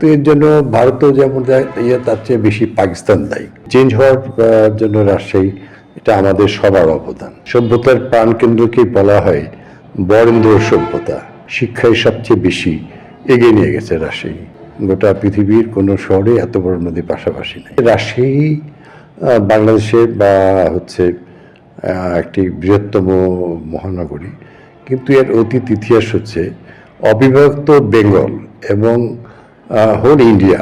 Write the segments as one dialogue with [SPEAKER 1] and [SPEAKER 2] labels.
[SPEAKER 1] তো এর জন্য ভারতও যেমন তার চেয়ে বেশি পাকিস্তান দায়ী। চেঞ্জ হওয়ার জন্য রাজশাহী, এটা আমাদের সবার অবদান। সভ্যতার প্রাণকেন্দ্রকেই বলা হয় বরেন্দ্র সভ্যতা। শিক্ষায় সবচেয়ে বেশি এগিয়ে নিয়ে গেছে রাজশাহী। গোটা পৃথিবীর কোনো শহরে এত বড় নদী পাশাপাশি নেই। রাজশাহী বাংলাদেশের বা হচ্ছে একটি বৃহত্তম মহানগরী, কিন্তু এর অতীত ইতিহাস হচ্ছে অবিভক্ত বেঙ্গল এবং হোল ইন্ডিয়া।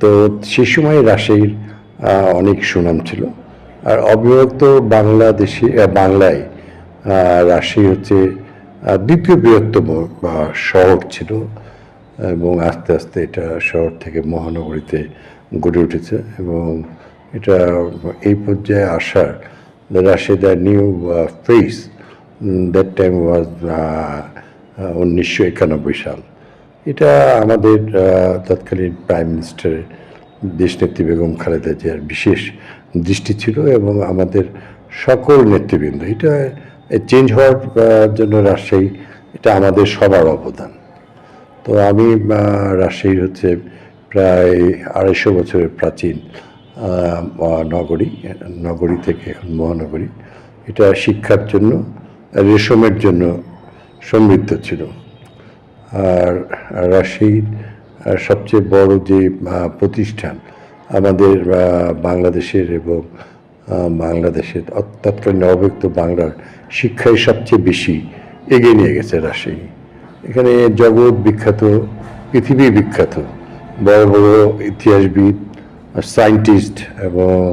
[SPEAKER 1] তো সে সময় রাজশাহীর অনেক সুনাম ছিল। আর অবিভক্ত বাংলাদেশে বাংলায় রাজশাহী হচ্ছে দ্বিতীয় বৃহত্তম শহর ছিল, এবং আস্তে আস্তে এটা শহর থেকে মহানগরীতে গড়ে উঠেছে। এবং এটা এই পর্যায়ে আসার Rajshahi the new face that time was 1991 সাল। এটা আমাদের তৎকালীন প্রাইম মিনিস্টারের দেশনেত্রী বেগম খালেদা জিয়ার বিশেষ দৃষ্টি ছিল, এবং আমাদের সকল নেতৃবৃন্দ। এটা চেঞ্জ হওয়ার জন্য রাজশাহী, এটা আমাদের সবার অবদান। তো আমি রাজশাহীর হচ্ছে প্রায় 250 বছরের প্রাচীন নগরী থেকে এখন মহানগরী। এটা শিক্ষার জন্য, রেশমের জন্য সমৃদ্ধ ছিল। আর রাজশাহীর সবচেয়ে বড় যে প্রতিষ্ঠান আমাদের বাংলাদেশের, এবং বাংলাদেশের তৎকালীন অব্যক্ত বাংলার শিক্ষায় সবচেয়ে বেশি এগিয়ে নিয়ে গেছে রাজশাহী। এখানে জগৎ বিখ্যাত, পৃথিবী বিখ্যাত বড় বড় ইতিহাসবিদ, সায়েন্টিস্ট, এবং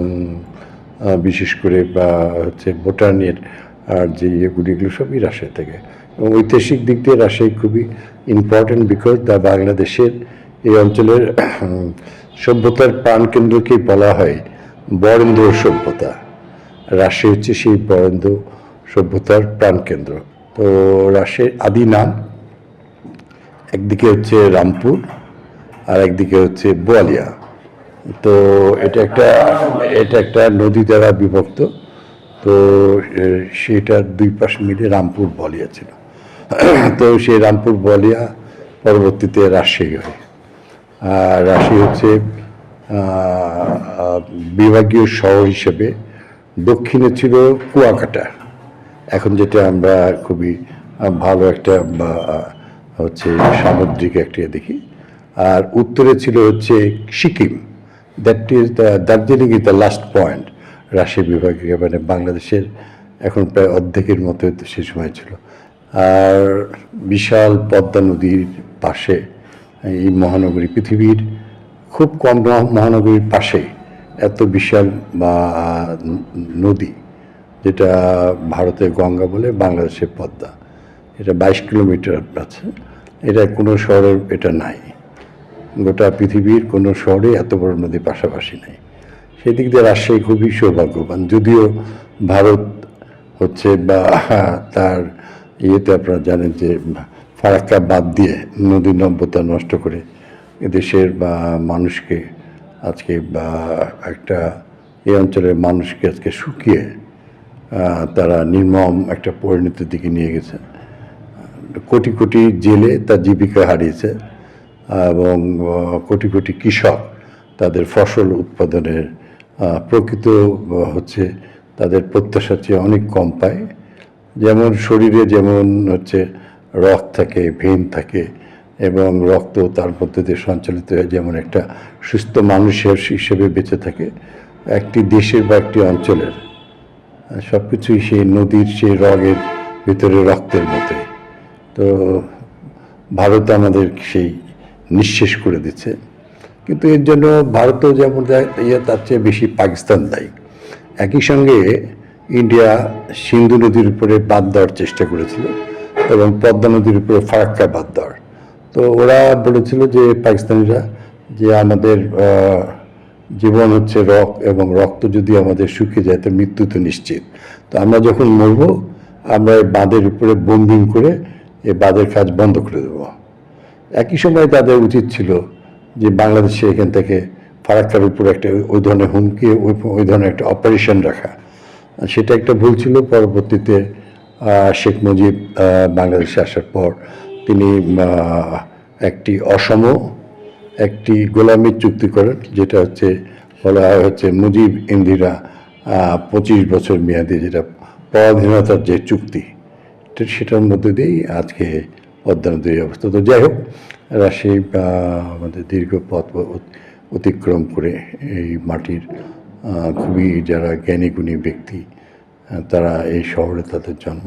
[SPEAKER 1] বিশেষ করে হচ্ছে বোটানির আর যে এগুলো সবই রাজশাহী থেকে। এবং ঐতিহাসিক দিক দিয়ে রাজশাহী খুবই ইম্পর্টেন্ট, বিকজ বাংলাদেশের এই অঞ্চলের সভ্যতার প্রাণকেন্দ্রকেই বলা হয় বরেন্দ্র সভ্যতা। রাজশাহী হচ্ছে সেই বরেন্দ্র সভ্যতার প্রাণকেন্দ্র। তো রাজশাহীর আদি নাম একদিকে হচ্ছে রামপুর আর একদিকে হচ্ছে বোয়ালিয়া। তো এটা একটা নদী দ্বারা বিভক্ত। তো সেটার দুই পাশ মিলে রামপুর বলিয়া ছিল। তো সেই রামপুর বলিয়া পরবর্তীতে রাজশাহী হয়। আর রাজশাহী হচ্ছে বিভাগীয় শহর হিসেবে দক্ষিণে ছিল কুয়াকাটা, এখন যেটা আমরা খুবই ভালো একটা হচ্ছে সামুদ্রিক একটা দেখি। আর উত্তরে ছিল হচ্ছে Sikkim, that is Darjeeling is the last point Rajshahi বিভাগে, মানে বাংলাদেশের এখন প্রায় অর্ধেকের মতো সে সময় ছিল। আর বিশাল পদ্মা নদীর পাশে এই মহানগরী, পৃথিবীর খুব কম মহানগরীর পাশে এত বিশাল নদী, যেটা ভারতের গঙ্গা বলে, বাংলাদেশের পদ্মা। এটা 22 কিলোমিটার আছে। এটা কোনো শহরের এটা নাই, গোটা পৃথিবীর কোনো শহরে এত বড় নদী পাশাপাশি নেই। সেদিক দিয়ে রাজশাহী খুবই সৌভাগ্যবান। যদিও ভারত হচ্ছে তার ইয়েতে আপনারা জানেন যে ফারাক্কা বাদ দিয়ে নদীর নব্যতা নষ্ট করে এদেশের মানুষকে আজকে একটা এই অঞ্চলের মানুষকে আজকে শুকিয়ে তারা নির্মম একটা পরিণতির দিকে নিয়ে গেছে। কোটি কোটি জেলে তার জীবিকা হারিয়েছে, এবং কোটি কোটি কৃষক তাদের ফসল উৎপাদনের প্রকৃত হচ্ছে তাদের প্রত্যাশার চেয়ে অনেক কম পায়। যেমন শরীরে যেমন হচ্ছে রক্ত থাকে, ভেন থাকে, এবং রক্ত তার মধ্যে দিয়ে সঞ্চালিত হয়ে যেমন একটা সুস্থ মানুষের হিসেবে বেঁচে থাকে, একটি দেশের বা একটি অঞ্চলের সব কিছুই সেই নদীর সেই রগের ভিতরে রক্তের মতোই। তো ভারত আমাদের সেই নিঃশেষ করে দিচ্ছে। কিন্তু এর জন্য ভারতও যেমন তার চেয়ে বেশি পাকিস্তান দায়ী। একই সঙ্গে ইন্ডিয়া সিন্ধু নদীর উপরে বাঁধ দেওয়ার চেষ্টা করেছিল, এবং পদ্মা নদীর উপরে ফারাক্কা বাঁধ দেওয়ার। তো ওরা বলেছিল যে পাকিস্তানিরা, যে আমাদের জীবন হচ্ছে এবং রক্ত যদি আমাদের শুকিয়ে যায় তো মৃত্যু তো নিশ্চিত। তো আমরা যখন মরব, আমরা এই বাঁধের উপরে বোম্বিং করে এই বাঁধের কাজ বন্ধ করে দেবো। একই সময় তাদের উচিত ছিল যে বাংলাদেশে এখান থেকে ফারাক্কার উপর একটা ওই ধরনের হুমকি, ওই ধরনের একটা অপারেশন রাখা। সেটা একটা ভুল ছিল। পরবর্তীতে শেখ মুজিব বাংলাদেশে আসার পর তিনি একটি অসম একটি গোলামীর চুক্তি করেন, যেটা হচ্ছে বলা হয় হচ্ছে মুজিব ইন্দিরা 25 বছর মেয়াদী যেটা পরাধীনতার যে চুক্তি, সেটার মধ্যে দিয়েই আজকে পদ্মা নদীর অবস্থা। তো যাই হোক, রাজশাহী আমাদের দীর্ঘ পথ অতিক্রম করে এই মাটির খুবই যারা জ্ঞানী গুণী ব্যক্তি, তারা এই শহরে তাদের জন্ম।